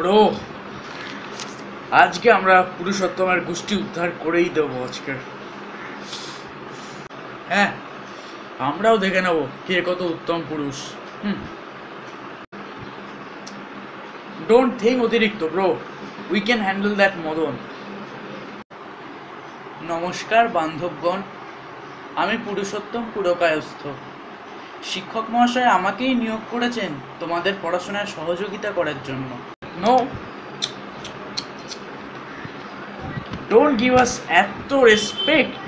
Bro, আজকে আমরা পুরুষোত্তমের গোষ্ঠী উদ্ধার করেই দেবো আজকে। হ্যাঁ, আমরাও দেখে নেব কে কত উত্তম পুরুষ। ডোন্ট থিঙ্ক অতিরিক্ত bro, we can handle that Madan. নমস্কার বান্ধবগণ, আমি পুরুষোত্তম পুরকায়স্থ। শিক্ষক মহাশয় আমাকেই নিয়োগ করেছেন তোমাদের পড়াশোনায় সহযোগিতা করার জন্য। নো, ডোন্ট গিভ আস এত রেসপেক্ট।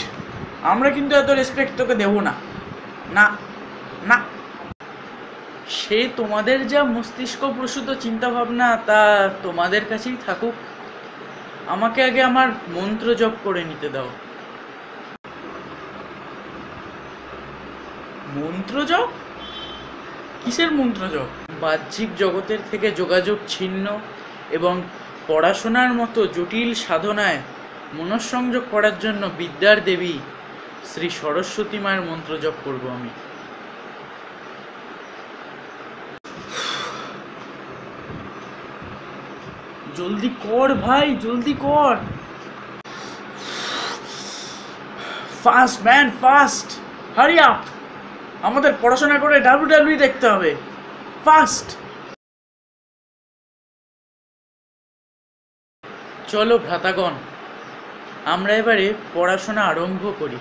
আমরা কিন্তু এত রেসপেক্ট তোকে দেবো না, না না। সে তোমাদের যা মস্তিষ্ক প্রসূত চিন্তাভাবনা তা তোমাদের কাছেই থাকুক। আমাকে আগে আমার মন্ত্র জপ করে নিতে দাও। মন্ত্র জপ? কিসের মন্ত্র জপ? বাহ্যিক জগতের থেকে যোগাযোগ ছিন্ন এবং পড়াশোনার মতো জটিল সাধনায় মনঃসংযোগ করার জন্য বিদ্যার দেবী শ্রী সরস্বতী মায়ের মন্ত্র জপ করব আমি। জলদি কর ভাই, জলদি কর। Fast man, fast, hurry up. আমাদের পড়াশোনা করে ডাব্লিউডাব্লিউ দেখতে হবে, ফাস্ট। চলো ভ্রাতাগণ, আমরা এবারে পড়াশোনা আরম্ভ করি।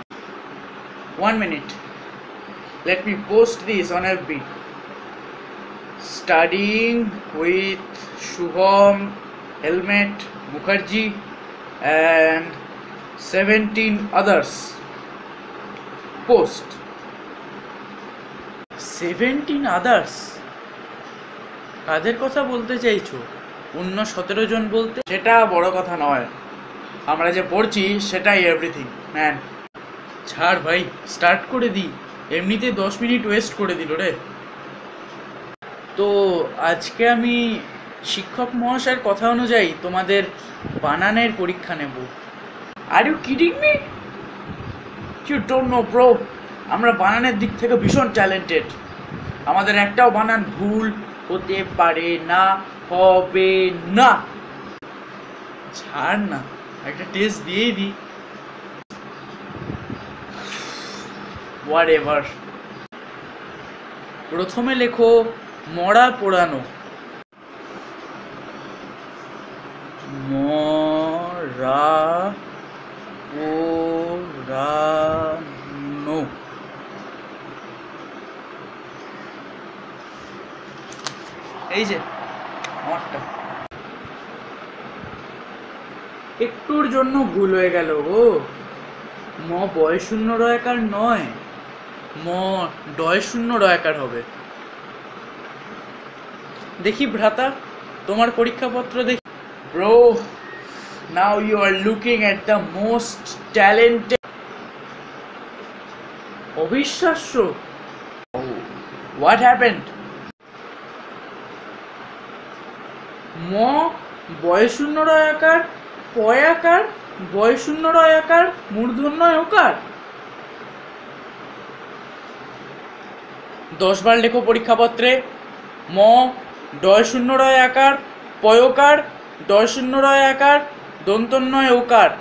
1 minute, let me post this on FB. Studying with Shubham Helmet Mukherjee and 17 others. Post 17 others? কাদের কথা বলতে চাইছো? অন্য 17 জন বলতে? সেটা বড় কথা নয়, আমরা যে পড়ছি সেটাই এভরিথিং ম্যান। ছাড় ভাই, স্টার্ট করে দিই। এমনিতে 10 মিনিট ওয়েস্ট করে দিল রে। তো আজকে আমি শিক্ষক মহাশয়ের কথা অনুযায়ী তোমাদের বানানের পরীক্ষা নেব। Are you kidding me? You don't know bro, আমরা বানানের দিক থেকে ভীষণ ট্যালেন্টেড। আমাদের একটাও বানান ভুল হতে পারে না, হবে না। ছাড় না, একটা টেস্ট দিয়েই দিই। হোয়াটএভার। প্রথমে লেখো মরা পোড়ানো। মরা পোড়ানো। এই যে আমারটা। একটুর জন্য ভুল হয়ে গেল গো। ম বয় শূন্য রয়াকার নয়, ম ডয় শূন্য রয়াকার হবে। দেখি ভ্রাতা, তোমার পরীক্ষাপত্র দেখি। Bro, now you are looking at the most talented. অবিশ্বাস্য। What happened? ম বয় শূন্য রয়াকার, পয়াকার, বয় শূন্য রয়াকার, মূর্ধন্য ওকার। 10 বার লেখো পরীক্ষাপত্রে। ম ডয় শূন্য রয় আকার, পয়কার, ডয় শূন্য রয় আকার, দন্তন্বয় ওকার।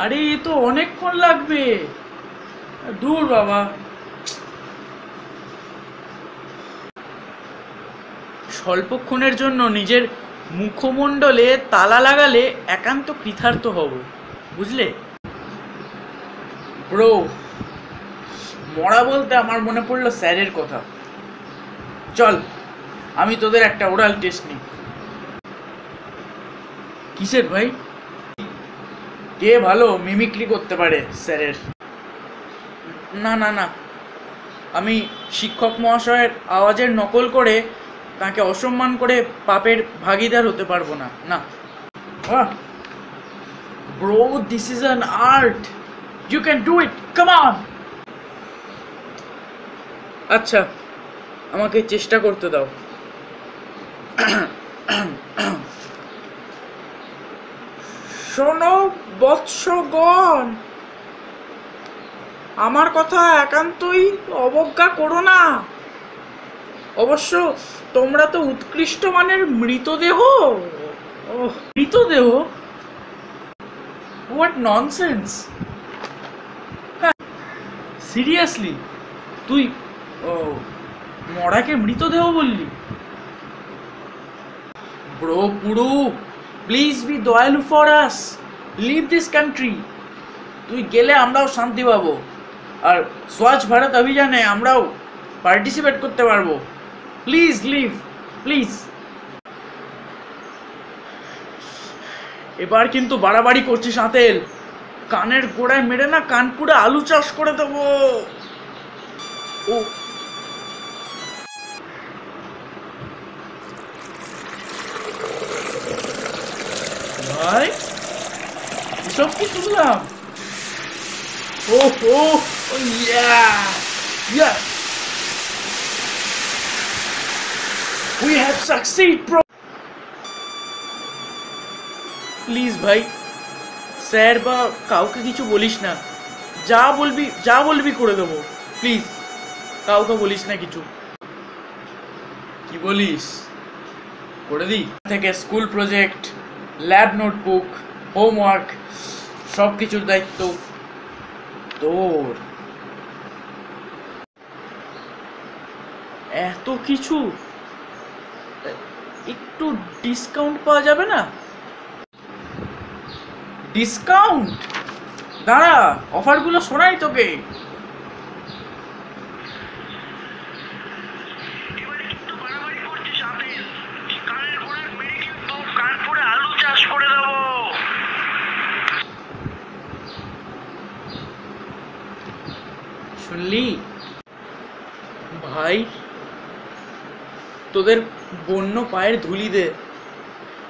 আরে এ তো অনেকক্ষণ লাগবে, দূর বাবা। স্বল্পক্ষণের জন্য নিজের মুখমণ্ডলে তালা লাগালে একান্ত কৃতার্থ হব, বুঝলে? ব্রো, মরা বলতে আমার মনে পড়লো স্যারের কথা। চল, আমি তোদের একটা ওরাল টেস্ট নিই। কিসের ভাই? কে ভালো মিমিক্রি করতে পারে স্যারের? না না না, আমি শিক্ষক মহাশয়ের আওয়াজের নকল করে তাকে অসম্মান করে পাপের ভাগিদার হতে পারবো না। না bro, this is an art, you can do it, come on. আচ্ছা, আমাকে চেষ্টা করতে দাও। শোনো বৎসগণ, আমার কথা একান্তই অবজ্ঞা করো না। অবশ্য তোমরা তো উৎকৃষ্ট মানের মৃতদেহ। মৃতদেহ? What nonsense! সিরিয়াসলি তুই মরাকে মৃতদেহ বললি? ব্রো পুরু, প্লিজ বি দয়ালু for us, leave this country. তুই গেলে আমরাও শান্তি পাবো, আর স্বচ্ছ ভারত অভিযানে আমরাও পার্টিসিপেট করতে পারবো। Please leave, please. এবার কিন্তু বাড়াবাড়ি করছিস আতেল, কানের গোড়ায় মেরে না কানপুরে আলু চাষ করে দেবো। ও ভাই, এসব কি শুনলাম? ও ও ইয়া ইয়া, we have succeed bro. Please ভাই, স্যার বা কাউকে কিছু বলিস না, যা বলবি করে দেবো। প্লিজ কাউকে বলিস না কিছু। কি বলিস করে দিই? থেকে school project, lab notebook, homework সব কিছুর দায়িত্ব তোর। এত কিছু, একটু ডিসকাউন্ট পাওয়া যাবে না? ডিসকাউন্ট? দাঁড়া, অফারগুলো শোনাই তোকে। শুনলি ভাই, তোদের বন্য পায়ের ধুলি দে,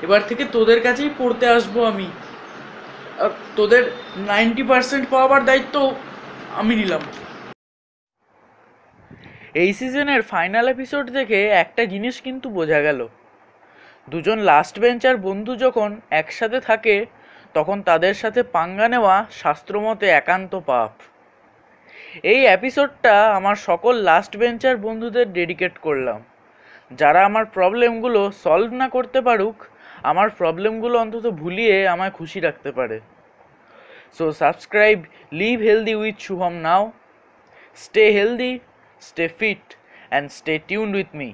এবার থেকে তোদের কাছেই পড়তে আসবো আমি। আর তোদের 90% পাওয়ার দায়িত্ব আমি নিলাম। এই সিজনের ফাইনাল এপিসোড থেকে একটা জিনিস কিন্তু বোঝা গেল, দুজন লাস্ট বেঞ্চার বন্ধু যখন একসাথে থাকে তখন তাদের সাথে পাঙ্গা নেওয়া শাস্ত্রমতে একান্ত পাপ। এই এপিসোডটা আমার সকল লাস্ট বেঞ্চার বন্ধুদের ডেডিকেট করলাম, যারা আমার প্রবলেমগুলো সলভ না করতে পারুক, আমার প্রবলেমগুলো অন্তত ভুলিয়ে আমায় খুশি রাখতে পারে। So subscribe, live healthy with Shubham now, stay healthy, stay fit, and stay tuned with me.